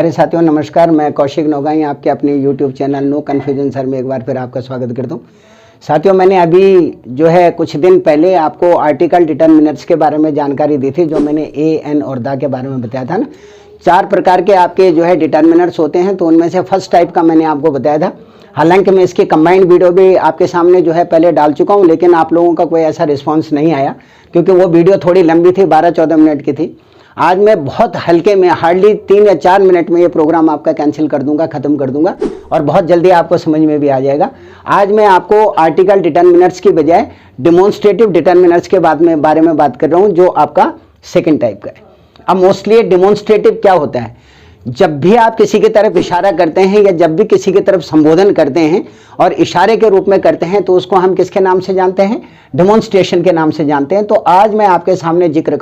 प्यारे साथियों नमस्कार, मैं कौशिक नौगाई आपके अपने YouTube channel no confusion sir में एक बार फिर आपका स्वागत करता हूँ। साथियों, मैंने अभी जो है कुछ दिन पहले आपको आर्टिकल डिटर्मिनर्स के बारे में जानकारी दी थी, जो मैंने ए एन और द के बारे में बताया था ना। 4 प्रकार के आपके जो है डिटर्मिनर्स होते हैं, तो उनमें से फर्स्ट टाइप का मैंने आपको बताया था। हालांकि मैं इसकी कंबाइंड वीडियो भी आपके सामने जो है पहले डाल चुका हूँ, लेकिन आप लोगों का कोई ऐसा रिस्पॉन्स नहीं आया क्योंकि वो वीडियो थोड़ी लंबी थी, 12-14 मिनट की थी। आज मैं बहुत हल्के में हार्डली 3 या 4 मिनट में ये प्रोग्राम आपका कैंसिल कर दूंगा, ख़त्म कर दूंगा और बहुत जल्दी आपको समझ में भी आ जाएगा। आज मैं आपको आर्टिकल डिटर्मिनर्स की बजाय डिमॉन्स्ट्रेटिव डिटर्मिनर्स के बारे में बात कर रहा हूँ, जो आपका सेकेंड टाइप का है। अब मोस्टली डिमॉन्स्ट्रेटिव क्या होता है? जब भी आप किसी की तरफ इशारा करते हैं या जब भी किसी की तरफ संबोधन करते हैं और इशारे के रूप में करते हैं, तो उसको हम किसके नाम से जानते हैं? डिमॉन्स्ट्रेशन के नाम से जानते हैं। तो आज मैं आपके सामने जिक्र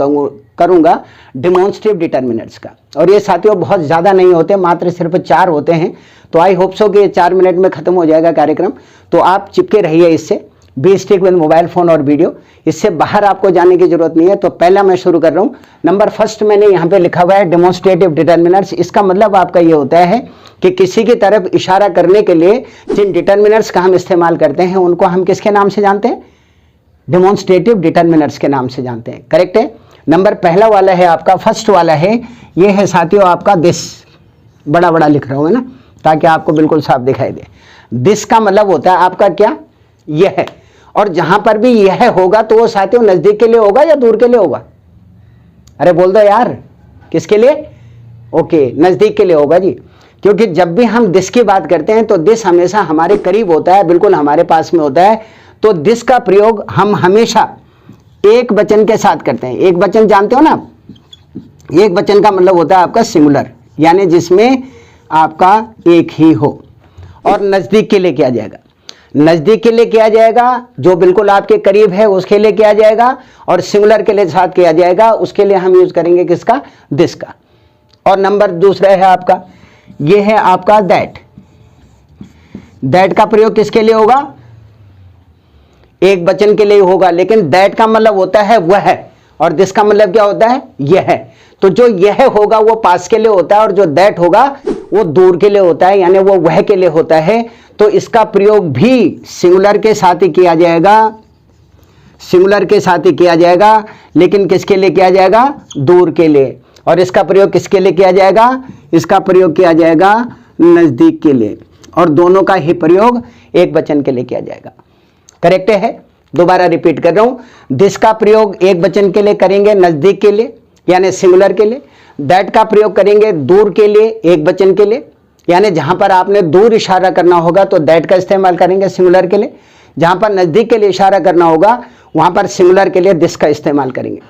करूंगा डिमॉन्स्ट्रेटिव डिटर्मिनर्स का। और ये साथियों बहुत ज़्यादा नहीं होते, मात्र सिर्फ 4 होते हैं। तो आई होप सो कि 4 मिनट में ख़त्म हो जाएगा कार्यक्रम। तो आप चिपके रहिए इससे, be stick with mobile phone और वीडियो। इससे बाहर आपको जाने की जरूरत नहीं है। तो पहला मैं शुरू कर रहा हूँ। नंबर फर्स्ट मैंने यहाँ पे लिखा हुआ है डिमॉन्स्ट्रेटिव डिटर्मिनर्स। इसका मतलब आपका ये होता है कि किसी की तरफ इशारा करने के लिए जिन डिटर्मिनर्स का हम इस्तेमाल करते हैं, उनको हम किसके नाम से जानते हैं? डिमॉन्स्ट्रेटिव डिटर्मिनर्स के नाम से जानते हैं। करेक्ट है। नंबर पहला वाला है आपका, फर्स्ट वाला है, ये है साथियों आपका दिस। बड़ा बड़ा लिख रहा हूँ ना, ताकि आपको बिल्कुल साफ दिखाई दे। दिस का मतलब होता है आपका क्या? यह। और जहां पर भी यह होगा तो वो साथियों नजदीक के लिए होगा या दूर के लिए होगा? अरे बोल दो यार, किसके लिए? ओके, नजदीक के लिए होगा जी। क्योंकि जब भी हम दिस की बात करते हैं तो दिस हमेशा हमारे करीब होता है, बिल्कुल हमारे पास में होता है। तो दिस का प्रयोग हम हमेशा एक वचन के साथ करते हैं। एक वचन जानते हो ना? एक वचन का मतलब होता है आपका सिंगुलर, यानी जिसमें आपका एक ही हो। और नजदीक के लिए किया जाएगा, नजदीक के लिए किया जाएगा, जो बिल्कुल आपके करीब है उसके लिए किया जाएगा। और सिंगुलर के लिए साथ किया जाएगा, उसके लिए हम यूज करेंगे किसका? दिस का। और नंबर दूसरा है आपका, ये है आपका दैट। दैट का प्रयोग किसके लिए होगा? एक वचन के लिए होगा, लेकिन दैट का मतलब होता है वह, और दिस का मतलब क्या होता है? यह। तो जो यह होगा वो पास के लिए होता है, और जो दैट होगा वो दूर के लिए होता है, यानी वो वह के लिए होता है। तो इसका प्रयोग भी सिंगुलर के साथ ही किया जाएगा, सिंगुलर के साथ ही किया जाएगा, लेकिन किसके लिए किया जाएगा? दूर के लिए। और इसका प्रयोग किसके लिए किया जाएगा? इसका प्रयोग किया जाएगा नजदीक के लिए। और दोनों का ही प्रयोग एक वचन के लिए किया जाएगा। करेक्ट है। दोबारा रिपीट कर रहा हूं, दिस का प्रयोग एक वचन के लिए करेंगे, नजदीक के लिए यानी सिंगुलर के लिए। दैट का प्रयोग करेंगे दूर के लिए, एक वचन के लिए, यानी जहां पर आपने दूर इशारा करना होगा तो दैट का इस्तेमाल करेंगे सिंगुलर के लिए। जहां पर नजदीक के लिए इशारा करना होगा वहां पर सिंगुलर के लिए दिस का इस्तेमाल करेंगे।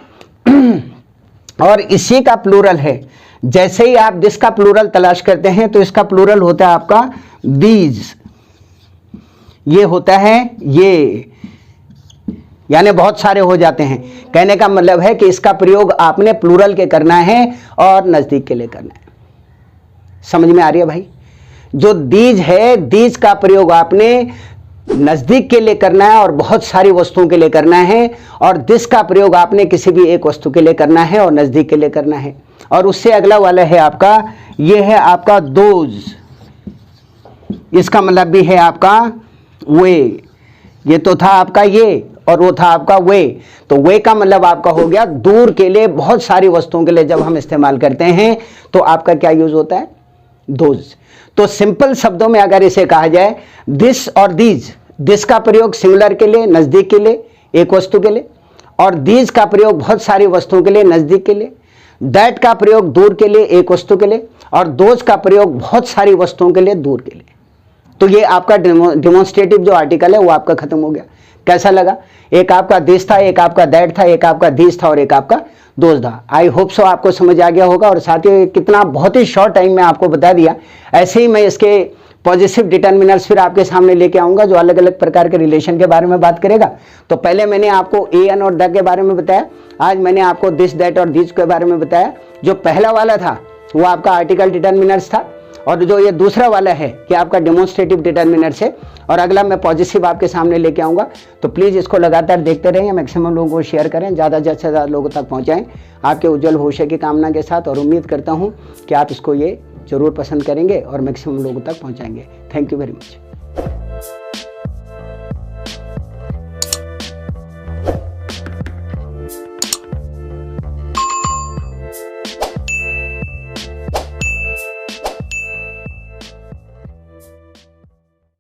और इसी का प्लूरल है। जैसे ही आप दिस का प्लूरल तलाश करते हैं तो इसका प्लूरल होता है आपका दीज। ये होता है ये, यानी बहुत सारे हो जाते हैं। कहने का मतलब है कि इसका प्रयोग आपने प्लूरल के करना है और नजदीक के लिए करना है। समझ में आ रही है भाई? जो दीज है, दीज का प्रयोग आपने नजदीक के लिए करना है और बहुत सारी वस्तुओं के लिए करना है। और दिस का प्रयोग आपने किसी भी एक वस्तु के लिए करना है और नजदीक के लिए करना है। और उससे अगला वाला है आपका, ये है आपका दोज। इसका मतलब भी है आपका वे। ये तो था आपका ये और वो था आपका वे। तो वे का मतलब आपका हो गया दूर के लिए, बहुत सारी वस्तुओं के लिए जब हम इस्तेमाल करते हैं तो आपका क्या यूज होता है? दोज। तो सिंपल शब्दों में अगर इसे कहा जाए, दिस और दीज। दिस का प्रयोग सिंगुलर के लिए, नजदीक के लिए, एक वस्तु के लिए। और दीज का प्रयोग बहुत सारी वस्तुओं के लिए, नजदीक के लिए। दैट का प्रयोग दूर के लिए, एक वस्तु के लिए। और दोज का प्रयोग बहुत सारी वस्तुओं के लिए, दूर के लिए। तो ये आपका डिमॉन्स्ट्रेटिव जो आर्टिकल है वो आपका खत्म हो गया। कैसा लगा? एक आपका दिस था, एक आपका दैट था, एक आपका दीज था और एक आपका दोज था। आई होप सो आपको समझ आ गया होगा। और साथियों, कितना बहुत ही शॉर्ट टाइम में आपको बता दिया। ऐसे ही मैं इसके पॉजिटिव डिटर्मिनर्स फिर आपके सामने लेके आऊंगा, जो अलग अलग प्रकार के रिलेशन के बारे में बात करेगा। तो पहले मैंने आपको ए एन और द के बारे में बताया। आज मैंने आपको दिस, दैट और दीज के बारे में बताया। जो पहला वाला था वो आपका आर्टिकल डिटर्मिनर्स था, और जो ये दूसरा वाला है कि आपका डेमोन्स्ट्रेटिव डिटर्मिनर्स है। और अगला मैं पॉजिटिव आपके सामने लेके आऊँगा। तो प्लीज़ इसको लगातार देखते रहें, मैक्सिमम लोगों को शेयर करें, ज़्यादा से ज़्यादा लोगों तक पहुँचाएँ, आपके उज्जवल भविष्य की कामना के साथ। और उम्मीद करता हूँ कि आप इसको ये ज़रूर पसंद करेंगे और मैक्सिमम लोगों तक पहुँचाएंगे। Thank you very much.